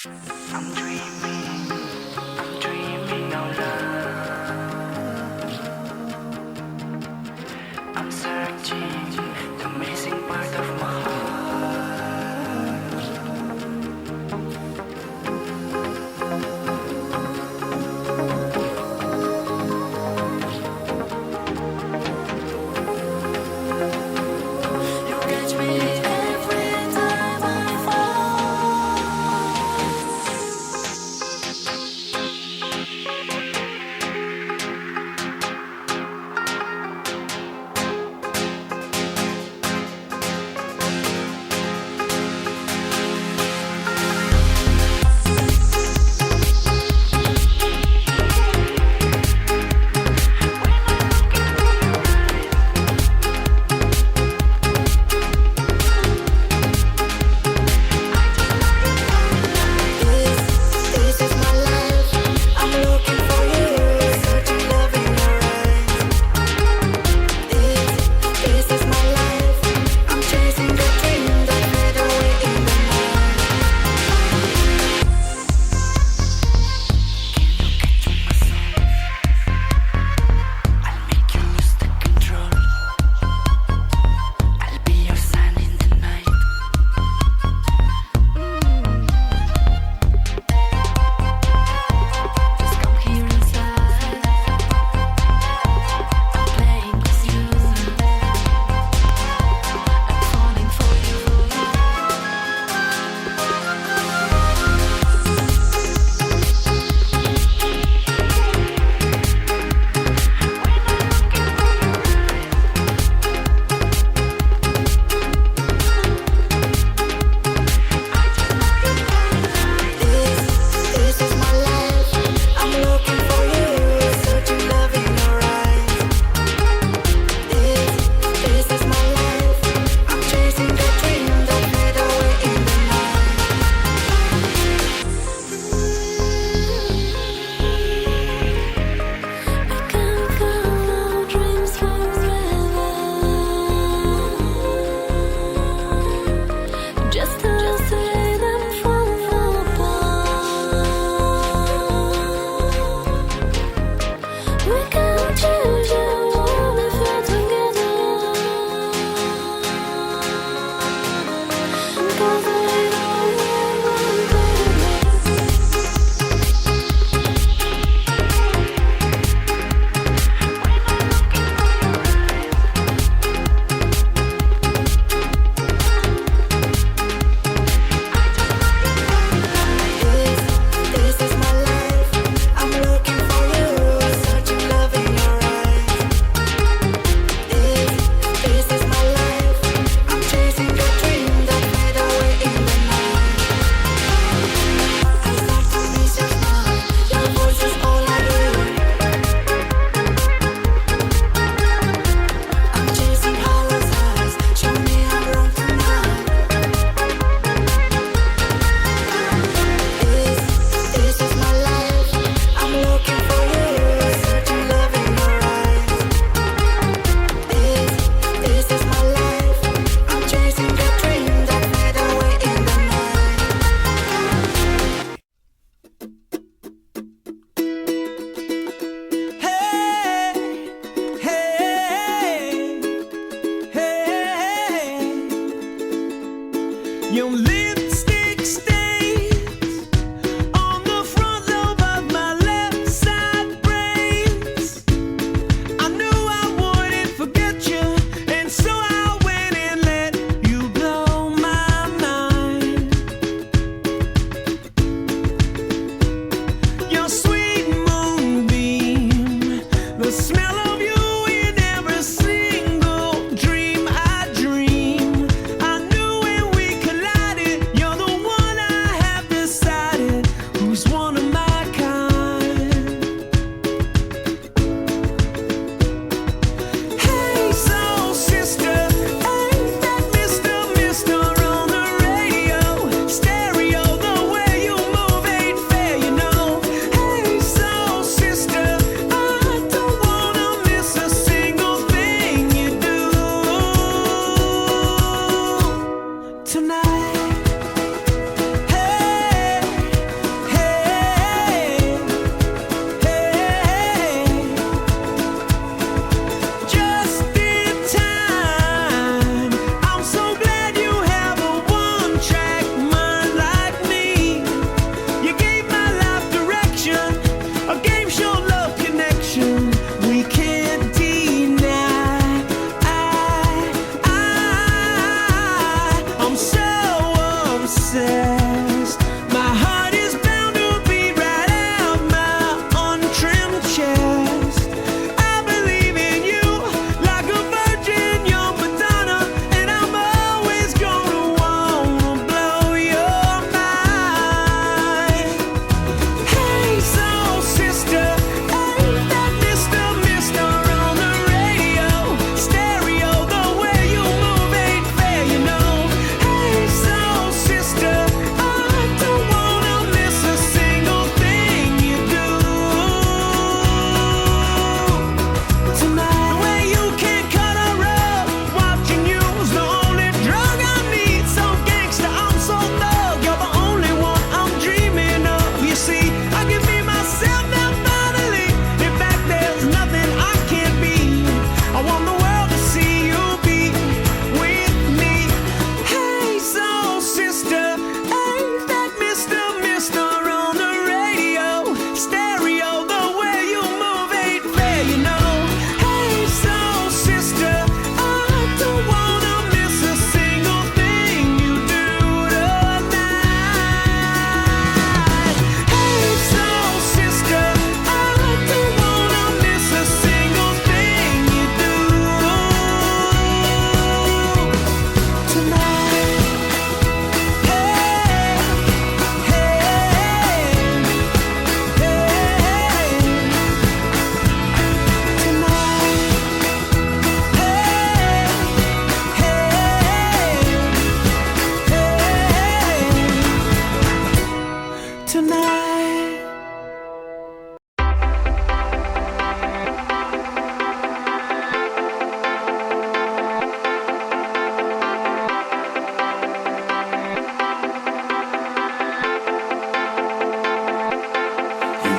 I'm dreaming out loud. I'm searching the missing part of my heart. You catch me every time I fall.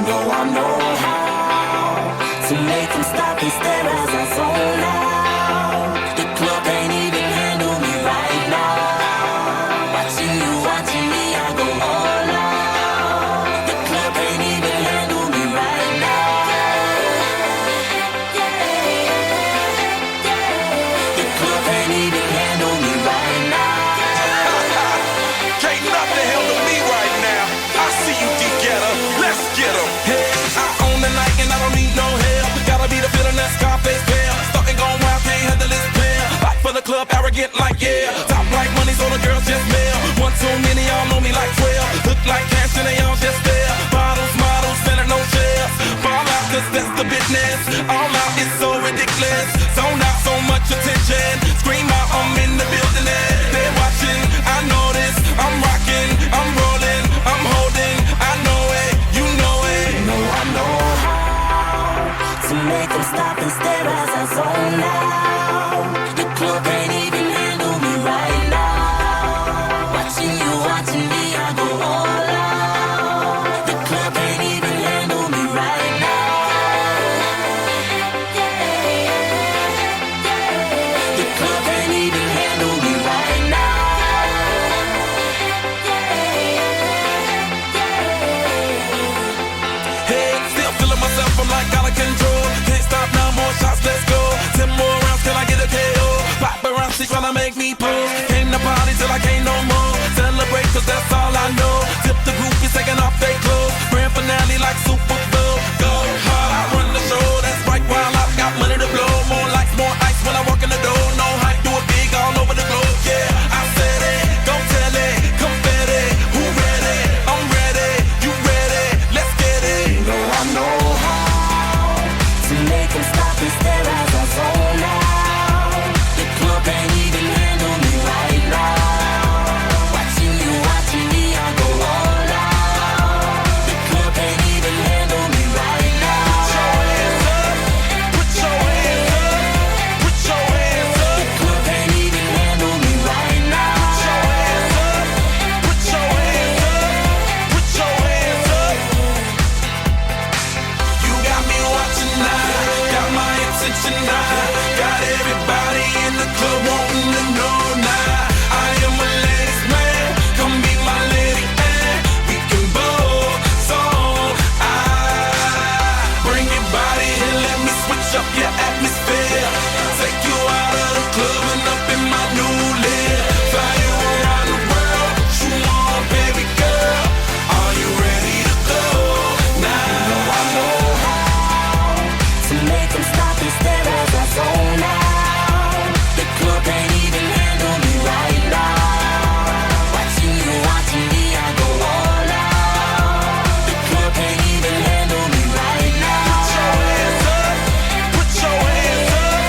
know I know how to make them stop and stare as I zone out. The club can't even handle me right now. Watching you, watching me, I go all out. The club can't even handle me right now. The club can't even handle me right now. Can't nothing handle me right now. I see you, D-Getter. Let's get 'em. Hey, I own the night and I don't need no help. Gotta be the feeling that Scarface feel. Starting going wild, can't handle this pill. Back for the club, arrogant like yeah. Top like money, so the girls just mail. One too many, y'all know me like 12. Look like cash and they all just there. Bottles, models, selling no shares. Fall out, cause that's the business. All out, it's so ridiculous. Zone out, so much attention. Scream out, I'm in the building. They're watching, I know this. I'm rocking, I'm rolling, I'm holding. I know it, you know it. Know I know how to make them stop and stare as I zone out. The club can't even handle me right now. Watching you, watching me, I go all out. The club can't even handle me right now. The club can't even handle me right now. Hey, still feeling myself, I'm like out of control. Can't stop now, more shots, let's go. 10 more rounds till I get a KO. Paparazzi tryna make me pose. Came to party till I can't no more. Celebrate cause that's all I know. Tip the groupies taking off their clothes. Grand finale like Super Bowl. Go hard, I run the show. That's right, while I've got money to blow. More lights, more ice when I walk in the door. No hype, do it big all over the globe. Yeah, I said it, go tell it. Confetti, who ready? I'm ready, you ready? Let's get it. Know I know how to make them stop and stare as I zone out. The club can't even handle me right now. Watching you, watching me, I go all out. The club can't even handle me right now. Put your hands up, put your hands up. The club can't even handle me right now. Put your hands up, put your hands up, put your hands up. You got me watching now, got my attention now. Got everybody in the club wanting to know now. I am a ladies man, come be my lady and we can both zone. Bring your body and let me switch up your atmosphere. Take you out of the club and up in my new live. Fly you around the world, you want baby girl. Are you ready to go now? I know how to make them stop and stare as I zone out. The club can't even handle me right now. Watching you, watching me, I go all out. The club can't even handle me right now. Put your hands up, put your hands up,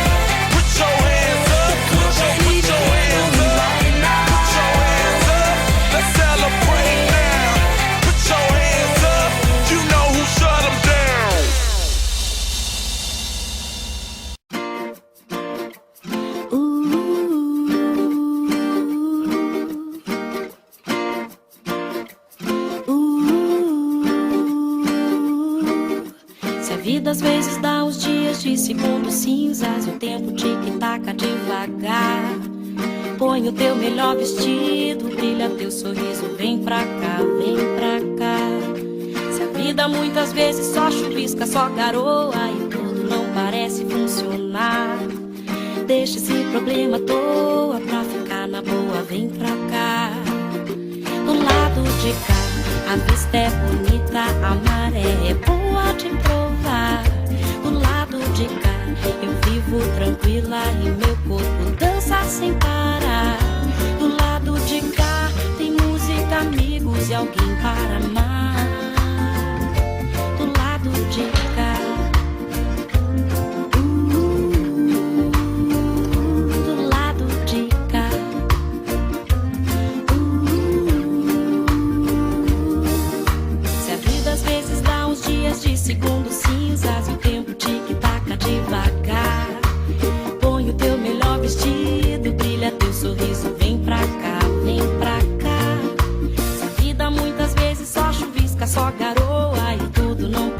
put your hands up. The club can't even handle me right now. Put your hands up, let's celebrate now. Put your hands up, you know who shut 'em down. Se a vida às vezes dá uns dias de segundos cinzas e o tempo tic-taca devagar, põe o teu melhor vestido, brilha teu sorriso, vem pra cá, vem pra cá. Se a vida muitas vezes só chuvisca, só garoa e tudo não parece funcionar, deixa esse problema à toa pra ficar na boa, vem pra cá. Do lado de cá, a vista é bonita, a maré é boa de provar. Do lado de cá, eu vivo tranquila e meu corpo dança sem parar. Do lado de cá, tem música, amigos e alguém para amar. Do lado de cá, do lado de cá. Se a vida às vezes dá uns dias de segundos cinzas e o tempo tic-taca devagar, põe o teu melhor vestido, brilha teu sorriso, vem pra cá, vem pra cá. Se a vida muitas vezes só chuvisca, só garoa e tudo não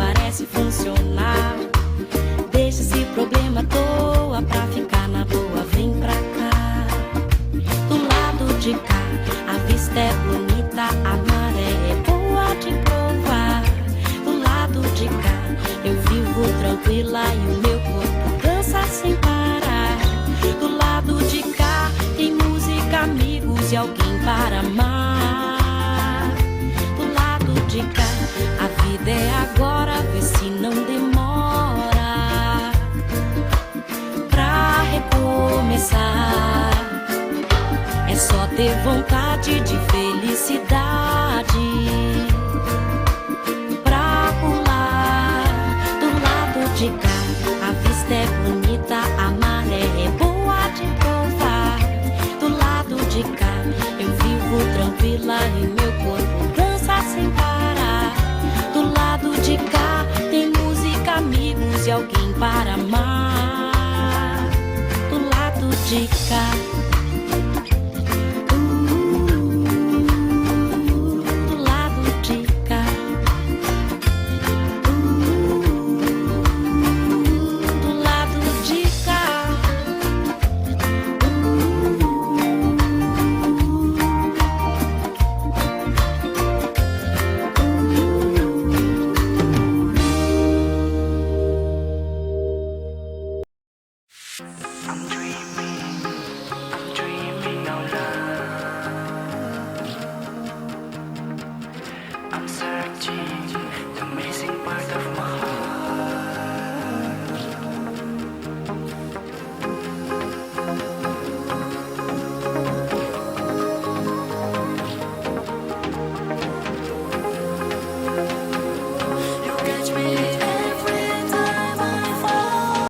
de cá eu vivo tranquila e o meu corpo dança sem parar. Do lado de cá tem música, amigos e alguém para amar. Do lado de cá a vida é agora, vê se não demora pra recomeçar. É só ter vontade de felicidade pra pular. Do lado de cá a vista é bonita, a maré é boa de provar. Do lado de cá eu vivo tranquila e meu corpo dança sem parar. Do lado de cá tem música, amigos e alguém para amar. Do lado de cá